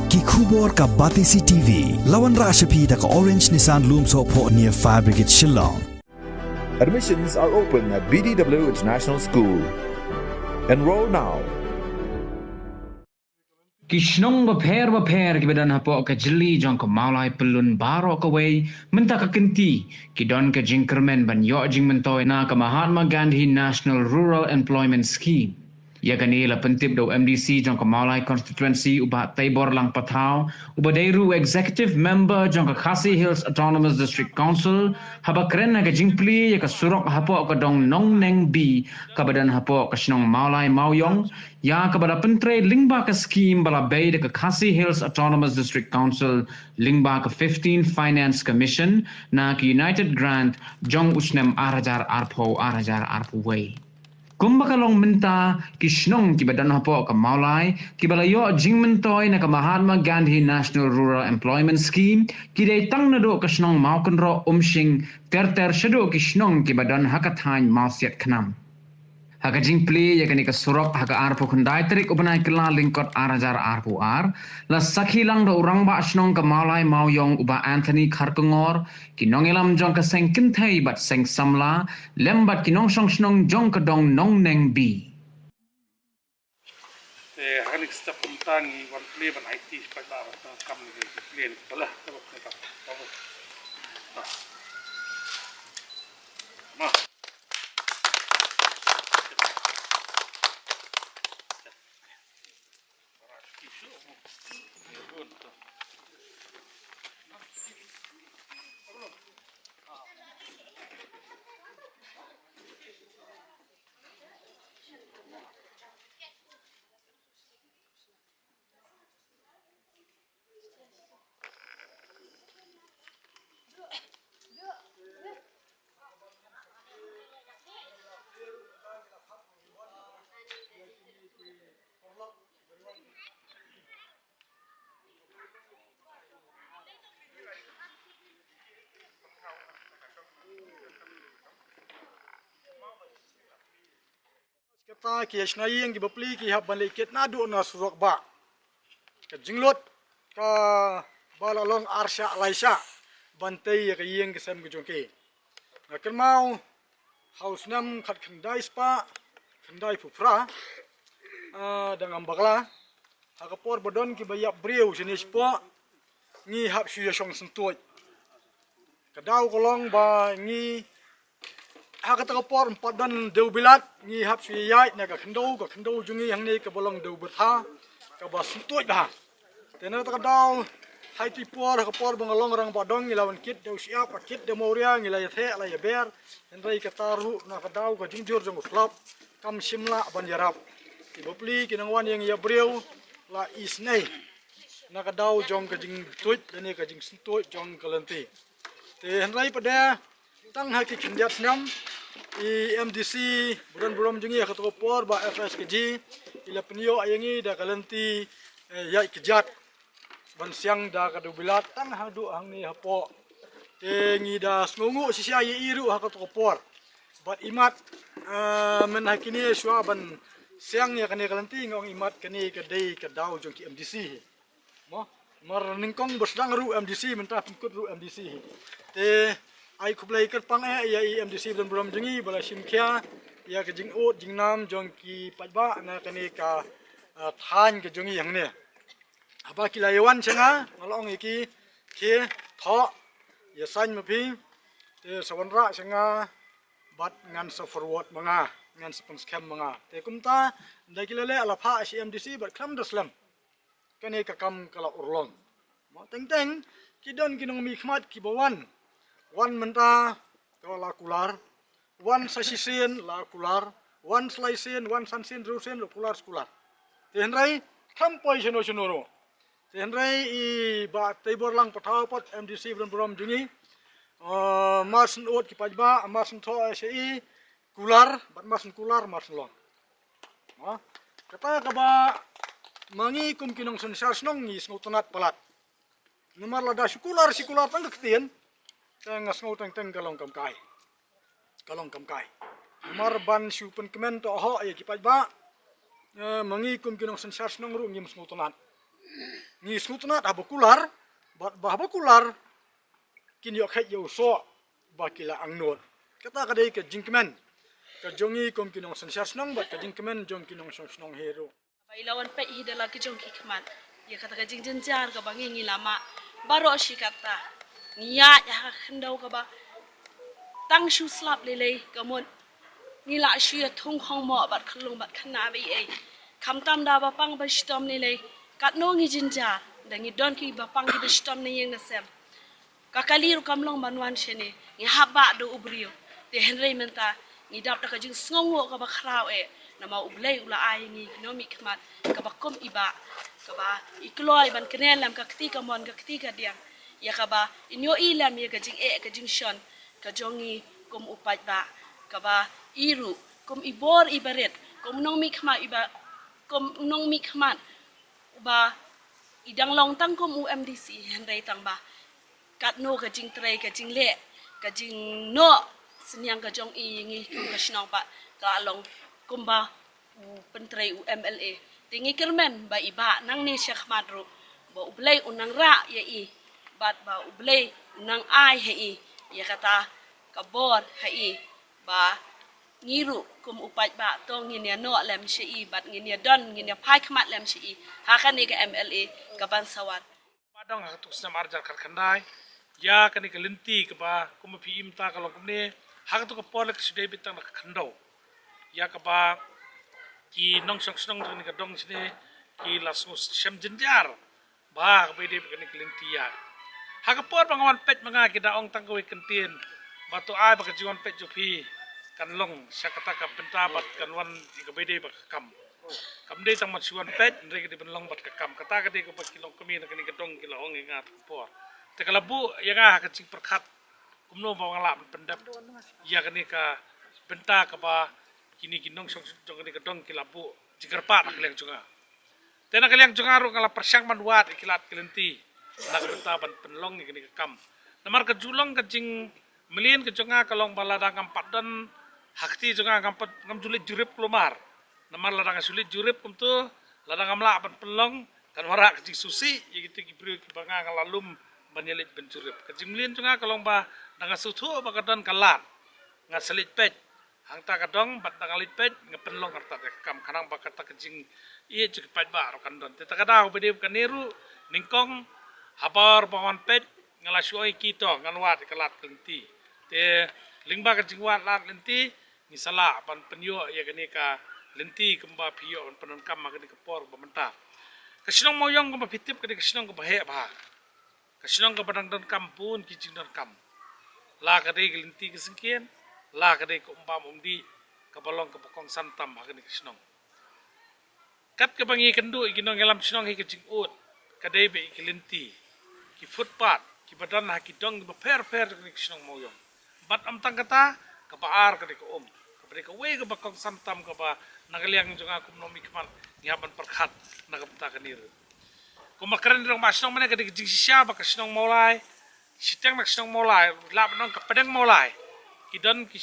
Ki khubor ka Batisi TV. Lawan Rashapi da ka Orange Nissan Lumso po near Fire Brigade Shillong. Admissions are open at BDW International School. Enroll now. Kishnong baper ki badan hapo ka jeli jong ka maulai pelun baro ka wei menta ka kenti ki don ka jingkermen ban yo jing mentoi na ka Mahatma Gandhi National Rural Employment Scheme. Ya kani la pentip do MDC jong ka maulai constituency uba Taibor lang Pathau uba deiru executive member jong ka Khasi Hills Autonomous District Council haba keren na ka jingpli ya ka surok hapo ka dong nong neng bi ka badan hapo ka shnong maulai mauyong ya ka bada pentre lingba ka scheme bala bay de ka Khasi Hills Autonomous District Council lingba ka 15 Finance Commission na ka United Grant jong usnem arajar arpo way. Kumbakalong menta kishnong kibadan hapo ka maulai kibalayo jing mentoy na ka Mahatma Gandhi National Rural Employment Scheme kiday tang na do kashnong maukenro umshing ter shado kishnong kibadan hakathain mausiat khnam. Haka jing pli ya kani ka surok haka arpo kundai terik ubanai kela lingkot arajar arpo la sakhi lang do urang ba shnong ka maulai mauyong uba Anthony Kharkongor kinong elam jong ka seng kinthai bat seng samla lembat kinong shnong jong ka dong nong neng bi. Hakan step kumtangi wan pli ban IT pa ba kam ni klien pala tabak ka ma kata ki asnai yang bapli ki hab baliket na do na surok ba ka jinglot ka balalong arsha laisha bantai ka yeng ke sam gujongke na kelmau haus nam khat khandai spa khandai phufra dengan bagla hakapor bodon ki bayap breu jenis po ngi hab shu yashong sentoi kadau kolong ba ngi haka takapor empat dan deu bilat ngi hap suyai na ka khndo jungi hang ni ka bolong deu betha ka ba sutoi ba tena ta dau hai ti por ka por bangalong rang badong ngi lawan kit deu sia pa kit de moria ngi la the la ya ber enrai ka taru na ka dau ka jingjur jong slap kam simla ban yarap ti bopli kinang wan yang ya breu la isnei na ka dau jong ka jing tuit dani ka jing sutoi jong kalanti te enrai pada tang haki khendiat snam MDC buram jungi khato por ba FSKG ila penio ayangi da kalanti ya ikjat ban siang da kadu bilat tang hadu hangni hapo te ngi da sngungu sisia ye iru hakato por bat imat men hakini shwa ban siang ya kani kalanti ngong imat kani kadai kadau jong ki MDC mo mar ningkong bosdang ru MDC mentah pengkut ru MDC te ai kublai ker pang ya MDC dan buram jungi bala simkhia ya ke jing ot jing nam jong ki pajba na kani ka than ke jungi yang ne aba kilayawan changa ngalong iki ke tho ya san mapi te sawanra changa bat ngan sa forward manga ngan sa scam manga te kumta ndai kilale ala pha MDC bat kham daslam kani ka kam kala urlong mo teng teng kidon kinong mi khmat ki bawan wan menta kala kular wan sasisen la kular wan slaisen wan sansin rusen kular skular tenrai kampoi seno senoro tenrai I ba Taibor lang Pathau pot MDC buram jungi masen ot ki pajba masen tho SI kular bat masen kular masen long kata ka ba mangi kum kinong sensar snong ni snotonat palat numar lada sikular tang ketien tang ngasngau tang kalong kam kai numar ban supen kemen to ho ya ki pajba mangi kum kinong sensar snong ru ngim snotonat Ni snutna da bukular, bah bukular kin yo khat yo so bakila angnot. Kata kadai ke jingkmen. Ka jongi kom kinong sansar snong bat ka jingkmen jong kinong snong hero. Bailawan pe hidala ki jong ki kman. Ya kata ka jingjen jar ka bangi ngi lama. Baro si kata. Niya ya khendau ka ba. Tang shu slap lele kamon. Nila shi thong khong mo bat khlung bat khana bi ai. Kham tam da ba pang ba stom lele. Kat no ngi jinja. Dangi don ki ba pang ki stom ne yeng nasem. Kakaliru kamlong banwan shene. Ngi haba do ubrio. Te henry menta. Ngi dap da ka jing sngongo ka ba khrau e. Nama ublay ula ay ngi ekonomi kmat kabakom iba kaba ikloy ban kenelam ka ketika mon ka ketika diang ya kaba inyo ilam ya kajing kajing shon kajongi kom upat ba kaba iru kom ibor ibaret kom nong mi kmat iba kom nong mi kmat uba idang long tang kom UMDC handai tang ba kat no kajing tray kajing le kajing no senyang kajong i ngi kum kasnong ba ka long kumba pentrai UMLA tingi kermen ba iba nang ni Syekh Madru ba ublay unang ra ya i bat ba ublay unang ai ha i ya kata kabor ha i ba ngiru kum upat ba tong nginya no lem shi i bat nginya don nginya pai khmat lem shi i ha kan ni ka MLA ka ban sawat padang ha tu snam arjar kar khandai ya kan ni ka lenti ka ba kum pi im ta ka long ne ha tu ka pol ka sudai bitang ka khandau ya ka ba ki nong song song ni ka dong sini ki lasus syam jenjar ba be de ka ni kelintia ha ka por bangawan pet manga ki daong tang ko kentien batu ai ba ka jiwan pet jupi kan long sakata ka bentabat kan wan ka be de ba kam de tang mat suan pet re ka di benlong bat ka kam kata ka de ko ba kilong kami na ka ni ka dong ki laong ngat por te kala bu ya ga ka cing perkhat kumno ba ngala pendap ya ka ni ka benta ka ba kini kinong song song ni kadong kilabu jigerpat kaliang junga tena kaliang junga ro kala persyang manwat kilat kelenti nak benta ban penlong ni kini kam namar ke julong ke jing melin ke junga kalong baladang kampat dan hakti junga kampat ngam julit jurip kelumar namar ladang sulit jurip kum tu ladang amla ban penlong kan warak ke jing susi ya gitu kibri kibanga ngalalum banyelit ben jurip ke jing melin junga kalong ba danga sutu ba kadan kalat ngaselit pet hang ta kadong bat tangalit pet ngapen long karta kam kanang bakata kejing ie cek pat bar kan don te takada ubede kaniru ningkong habar bawan pet ngalasui kito nganwat kelat kelenti te lingba kejing wat lat lenti ngisala pan penyo ya gani ka lenti kemba pio penon kam magani kepor bamenta kesinong moyong kemba pitip kedi kesinong kemba he ba kesinong kemba dang don kampun kijing don kam la kedi lenti kesengkian la kadai ko umpam umdi kabalong kapokong santam hakani kisnong kat ka bangi kendu iginong ngelam kisnong hi kicing ut kadai be ikilinti ki footpath ki badan hakidong ba per ni kisnong moyong bat am tang kata ka baar kadai ko kadai ka we ka bakong santam ka ba nagaliang junga kum nomi kman nyaban perkhat nagapta kanir ko makran rong masnong mane kadai kicing sisya ba kisnong molai siteng nak kisnong molai lab nong ka pedang molai kidan ki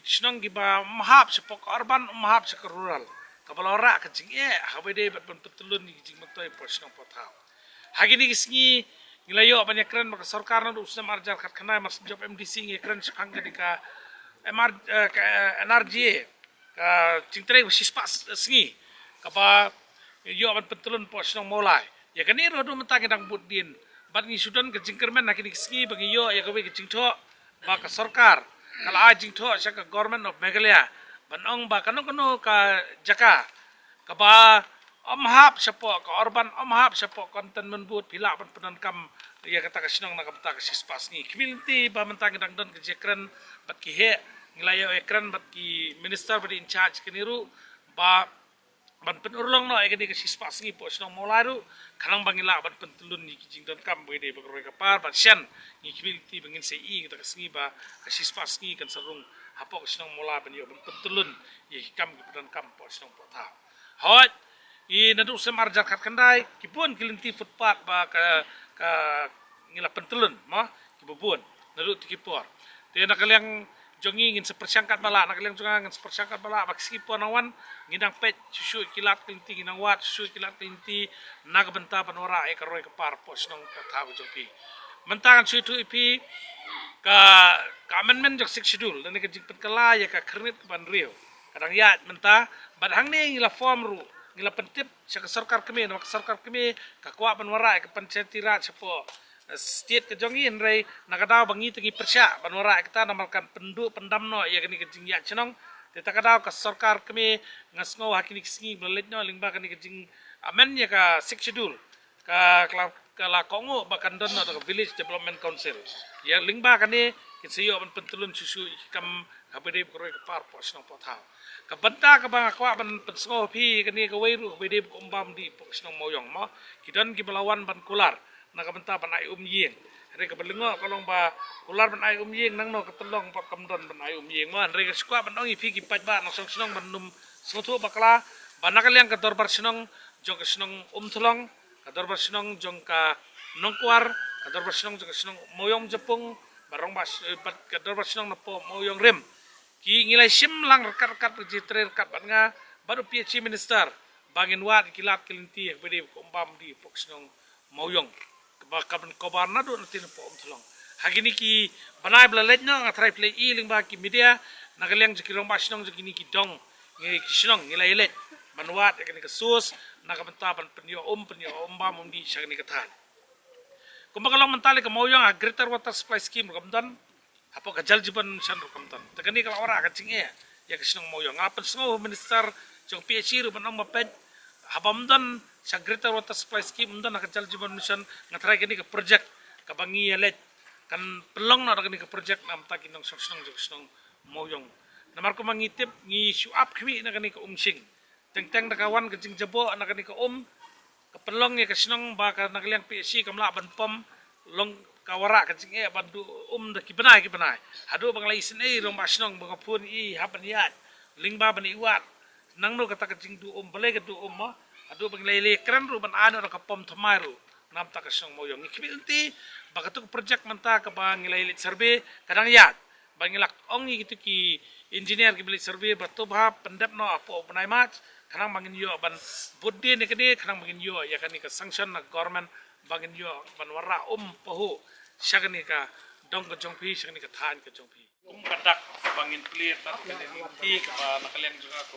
snong ki ba mahap sa pok urban mahap sa rural kabalora ka jing habede bat petulun ni jing matoy po snong pothaw hagini kisngi ngilayo banyak keren maka sarkar na usna marjar kat kana mas job MDC ngi keren sakang ka MR ka NRG ka cingtre sispas sngi ka ba yo bat petulun po snong molai ya kani rodo mata kedang budin bat ngi sudan ka jingkermen nakini kisngi bagi yo ya ka we ka jingtho ba ka sarkar kala ajing tho sa ka government of Meghalaya banong ba kano ka jaka ka ba amhap sa po ka urban amhap sa po konten menbut pila pan penan kam ya kata ka sinong nakapta ka sispas ni community ba mentang dang don ka jekran bat ki he nglayo ekran bat ki minister badi in charge kiniru ba ban penurlong no ekani ka sispas ni po sinong molaru kanang bangila ban pentulun ni kijing don kam bede bagroy ka par bat sian ni community bangin sei kita kasngi ba kasispas ngi kan sarung hapok sinong mola ban yo ban pentulun ye kam ki dan kam po sinong potha hot i nadu sem arjar khat kandai kipun kilinti footpath ba ka ngila pentulun mo kibubun nadu tikipor te nakaliang jongi ngin sepersangkat bala nak liang jonga ngin sepersangkat bala baksi ponawan nginang pet susu kilat kelinti nginang wat susu kilat kelinti nak benta panora e karoi ke par pos nong tahu jopi mentangan suitu ipi ka amendment jok sik schedule dan ke jingpet kala ya ka kernit ban rio kadang ya menta badhang ni ngila form ru ngila pentip sa sarkar kami nak sarkar kami ka kwa panora ke panchayati sepo state ke jongi enrei nakadaw bangi tegi persya banwara kita namalkan pendamno ya kini kejing ya cenong kita kadaw ka sarkar kami ngasngo hakini kisingi beletno lingba kini kejing amen ya ka six schedule ka la kongo bakan don no village development council ya lingba kini kinsiyo ban pentulun susu kam kabede koroi ka par pos nong pothaw ka banta ka bang akwa ban pensngo pi kini ka weiru kabede ko umbam di pos nong moyong mo kidan ki balawan ban kular nakabenta banai yeng re ka belengo kolong ba ular banai yeng nang no ketolong pa kamdon banai yeng man re ka skwa banong ipi ki pat ba nang song banum sotu bakla banakal yang ka dorbar sinong jong ka sinong tholong ka dorbar sinong jong ka nongkwar ka dorbar sinong jong ka sinong moyong jepung barong bas ka dorbar sinong napo moyong rem ki ngilai sim lang rekat register rekat banga baru PhD minister bangin wat kilat kelinti bede ko umbam di poksinong moyong kaban kobarna do natin po tolong hagini ki banai blalet no ngatrai play iling ba ki media nagaliang jikirong basnong jikini ki dong ngi kisnong ngilailet banwat yakni kasus nagabentapan penyo ba mundi sagni katan kumakalong mentali ka moyong a greater water supply scheme kamdan apo ka jaljiban san kamdan tagani kala ora ka cinge ya kisnong moyong apan sngo minister jong PhD ru banong maped habamdan sa Greater Water Supply Scheme undan nakajal jiban mission ngatry kini ka project kabangi yalet kan pelong na kini ka project nam ta kinong song moyong namar ko mangitip ngi suap kwi na kini ka umsing teng nakawan ka jing jabo na kini ka kapelong ya kasinong ba ka nakaliang PSC kamla ban pom long kawara ka jing e bandu da kibanay hado bang laisin e rong basnong bang pun i haban yat lingba ban iwat nang no kata ka jing du bale ka du mo adu bang lele keren ru ban ano ka pom thamaru nam ta ka song moyong ikibilti bagatuk project manta ka bang lele survey kadang yat bang ilak ongi gitu ki engineer ki bilik survey batubha pendep no apo banai mat kadang bangin yo ban budde ne kede kadang bangin yo ya kan ka sanction na government bangin yo ban wara pahu syagni ka dong ka jongpi syagni ka than ka jongpi kadak bangin clear ta kene ti ka nakalian juga ko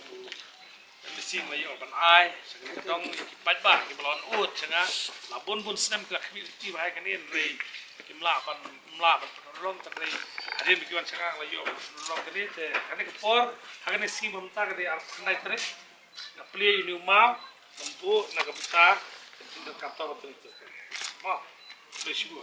bising layo ban ai dong kipat ba ki balon ut sanga labon bun snem ka khmiti ba kan en re kimla ban rong ta re adin bikiwan sanga layo rong kene te kane ko por hagane si mamta ka de ar nai tre na play ni ma mampu na ka buta tindak kapta ko tu ma beshu